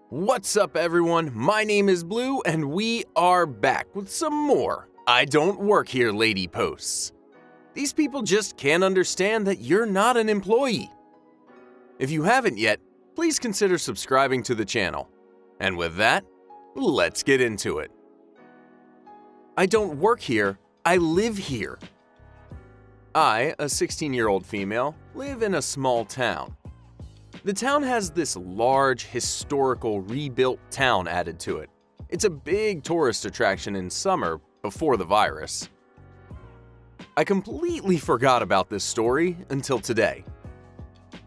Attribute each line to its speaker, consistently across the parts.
Speaker 1: What's up, everyone? My name is Blue, and we are back with some more I Don't Work Here Lady posts. These people just can't understand that you're not an employee. If you haven't yet, please consider subscribing to the channel. And with that, let's get into it. I don't work here, I live here. I, a 16-year-old female, live in a small town. The town has this large, historical, rebuilt town added to it. It's a big tourist attraction in summer before the virus. I completely forgot about this story until today.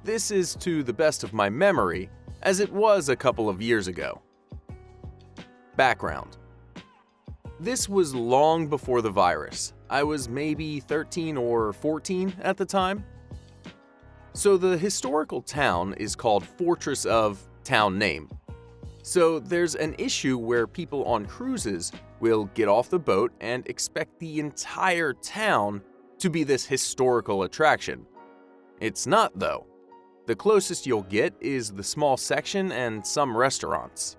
Speaker 1: This is to the best of my memory, as it was a couple of years ago. Background. This was long before the virus. I was maybe 13 or 14 at the time. So the historical town is called Fortress of Town Name. So there's an issue where people on cruises will get off the boat and expect the entire town to be this historical attraction. It's not, though. The closest you'll get is the small section and some restaurants.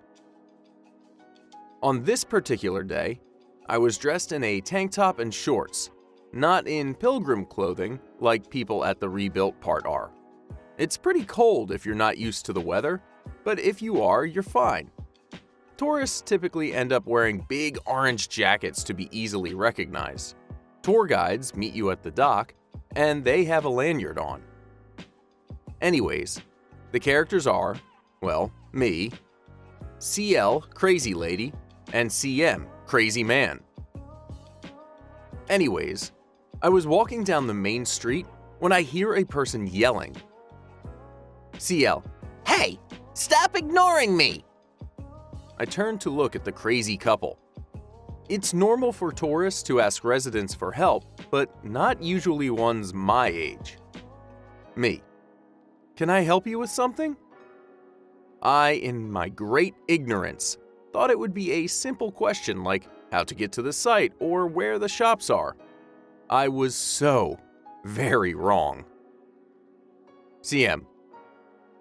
Speaker 1: On this particular day, I was dressed in a tank top and shorts, not in pilgrim clothing like people at the rebuilt part are. It's pretty cold if you're not used to the weather, but if you are, you're fine. Tourists typically end up wearing big orange jackets to be easily recognized. Tour guides meet you at the dock, and they have a lanyard on. Anyways, the characters are, well, me, CL, Crazy Lady, and CM, Crazy Man. Anyways, I was walking down the main street when I hear a person yelling. CL, "Hey, stop ignoring me!" I turned to look at the crazy couple. It's normal for tourists to ask residents for help, but not usually ones my age. Me, "Can I help you with something?" I, in my great ignorance, thought it would be a simple question like how to get to the site or where the shops are. I was so very wrong. CM,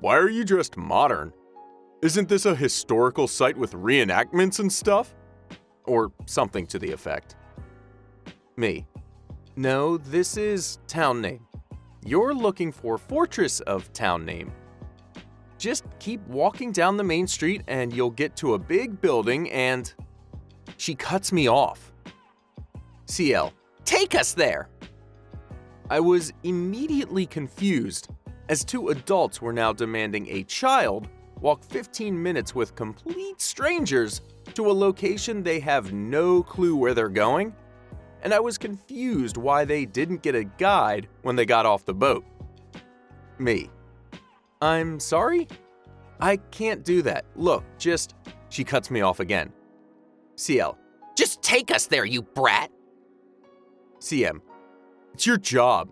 Speaker 1: "Why are you dressed modern? Isn't this a historical site with reenactments and stuff?" Or something to the effect. Me, "No, this is Town Name. You're looking for Fortress of Town Name. Just keep walking down the main street and you'll get to a big building and..." She cuts me off. CL, "Take us there!" I was immediately confused, as two adults were now demanding a child walk 15 minutes with complete strangers to a location they have no clue where they're going, and I was confused why they didn't get a guide when they got off the boat. Me, "I'm sorry? I can't do that. Look, just..." She cuts me off again. CL, "Just take us there, you brat!" CM, "It's your job.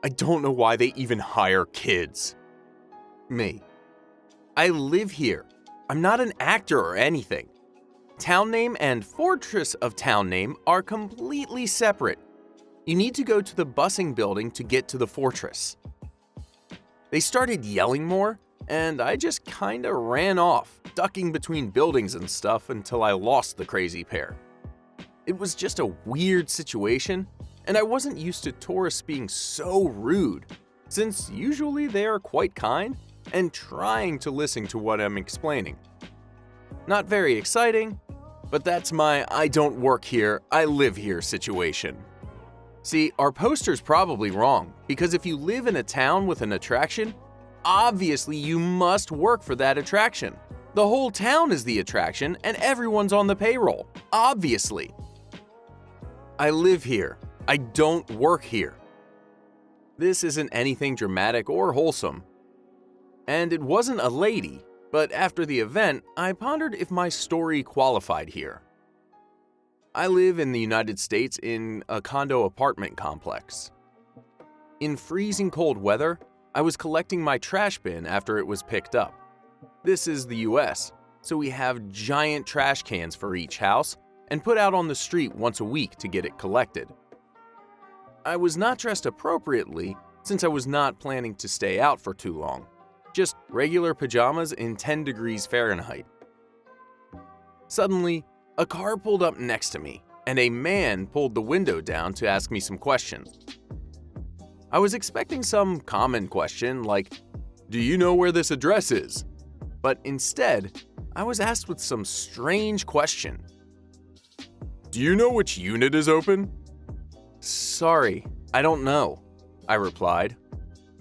Speaker 1: I don't know why they even hire kids." Me, "I live here. I'm not an actor or anything. Town Name and Fortress of Town Name are completely separate. You need to go to the busing building to get to the fortress." They started yelling more, and I just kinda ran off, ducking between buildings and stuff until I lost the crazy pair. It was just a weird situation, and I wasn't used to tourists being so rude, since usually they are quite kind and trying to listen to what I'm explaining. Not very exciting, but that's my I don't work here, I live here situation. See, our poster's probably wrong, because if you live in a town with an attraction, obviously you must work for that attraction. The whole town is the attraction and everyone's on the payroll, obviously. I live here. I don't work here. This isn't anything dramatic or wholesome. And it wasn't a lady, but after the event, I pondered if my story qualified here. I live in the United States in a condo apartment complex. In freezing cold weather, I was collecting my trash bin after it was picked up. This is the US, so we have giant trash cans for each house and put out on the street once a week to get it collected. I was not dressed appropriately since I was not planning to stay out for too long. Just regular pajamas in 10 degrees Fahrenheit. Suddenly, a car pulled up next to me, and a man pulled the window down to ask me some questions. I was expecting some common question like, "Do you know where this address is?" But instead, I was asked with some strange question. "Do you know which unit is open?" "Sorry, I don't know," I replied,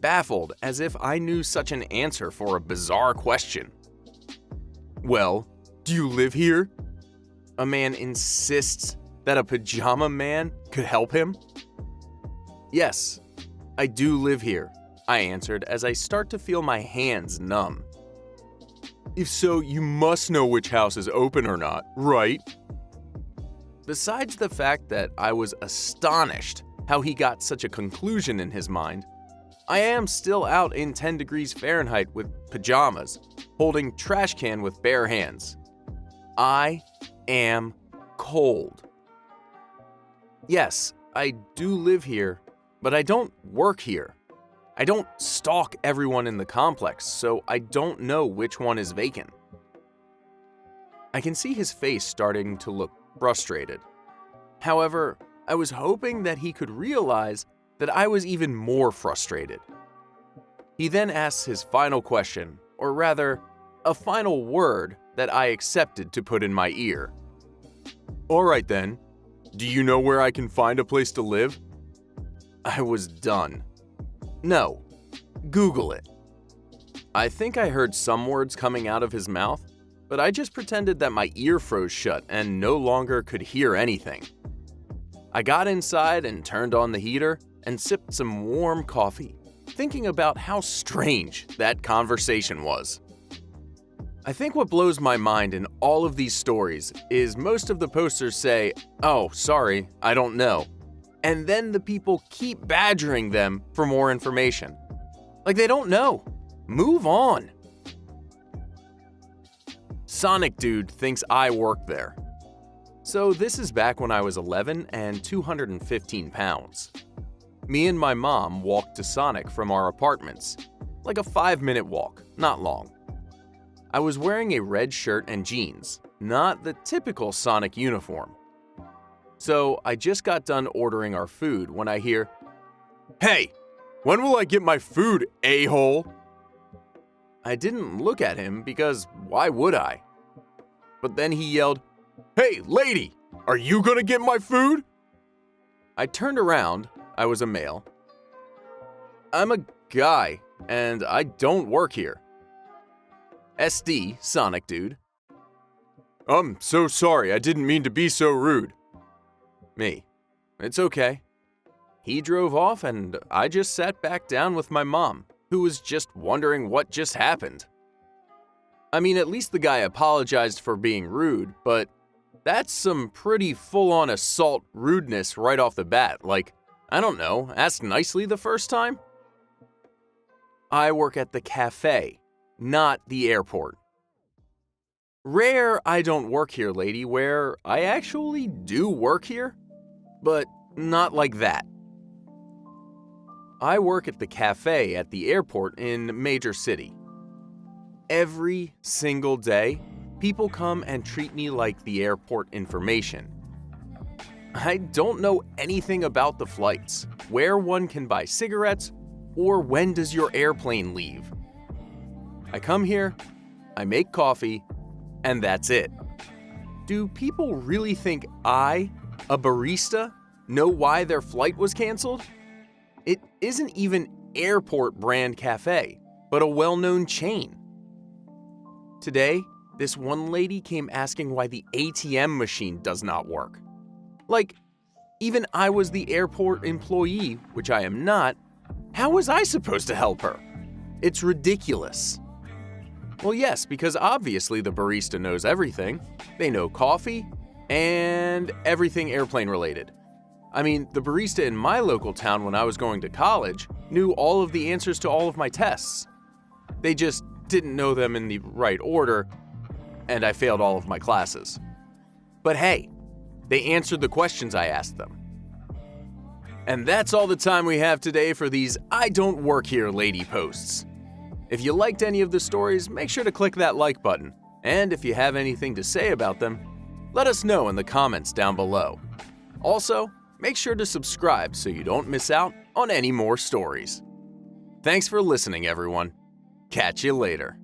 Speaker 1: baffled as if I knew such an answer for a bizarre question. "Well, do you live here?" A man insists that a pajama man could help him. "Yes, I do live here," I answered as I start to feel my hands numb. "If so, you must know which house is open or not, right?" Besides the fact that I was astonished how he got such a conclusion in his mind, I am still out in 10 degrees Fahrenheit with pajamas, holding trash can with bare hands. I am cold. Yes, I do live here, but I don't work here. I don't stalk everyone in the complex, so I don't know which one is vacant. I can see his face starting to look frustrated. However, I was hoping that he could realize that I was even more frustrated. He then asks his final question, or rather, a final word that I accepted to put in my ear. "All right then, do you know where I can find a place to live?" I was done. "No, Google it." I think I heard some words coming out of his mouth, but I just pretended that my ear froze shut and no longer could hear anything. I got inside and turned on the heater and sipped some warm coffee, thinking about how strange that conversation was. I think what blows my mind in all of these stories is most of the posters say, "Oh, sorry, I don't know." And then the people keep badgering them for more information. Like they don't know. Move on. Sonic Dude thinks I work there. So this is back when I was 11 and 215 pounds. Me and my mom walked to Sonic from our apartments. Like a 5-minute walk, not long. I was wearing a red shirt and jeans, not the typical Sonic uniform. So I just got done ordering our food when I hear, "Hey, when will I get my food, a-hole?" I didn't look at him because why would I? But then he yelled, "Hey, lady, are you gonna get my food?" I turned around. I was a male. "I'm a guy, and I don't work here." SD, Sonic Dude. "I'm so sorry, I didn't mean to be so rude." Me. "It's okay." He drove off and I just sat back down with my mom, who was just wondering what just happened. I mean, at least the guy apologized for being rude, but that's some pretty full-on assault rudeness right off the bat. Like, I don't know, ask nicely the first time? I work at the café, not the airport. Rare I don't work here, lady, where I actually do work here, but not like that. I work at the cafe at the airport in a major city. Every single day, people come and treat me like the airport information. I don't know anything about the flights, where one can buy cigarettes, or when does your airplane leave. I come here, I make coffee, and that's it. Do people really think I, a barista, know why their flight was canceled? It isn't even airport brand cafe, but a well-known chain. Today, this one lady came asking why the ATM machine does not work. Like, even I was the airport employee, which I am not, how was I supposed to help her? It's ridiculous. Well, yes, because obviously the barista knows everything. They know coffee and everything airplane related. I mean, the barista in my local town when I was going to college knew all of the answers to all of my tests. They just didn't know them in the right order, and I failed all of my classes. But hey, they answered the questions I asked them. And that's all the time we have today for these I Don't Work Here Lady posts. If you liked any of the stories, make sure to click that like button. And if you have anything to say about them, let us know in the comments down below. Also, make sure to subscribe so you don't miss out on any more stories. Thanks for listening, everyone. Catch you later.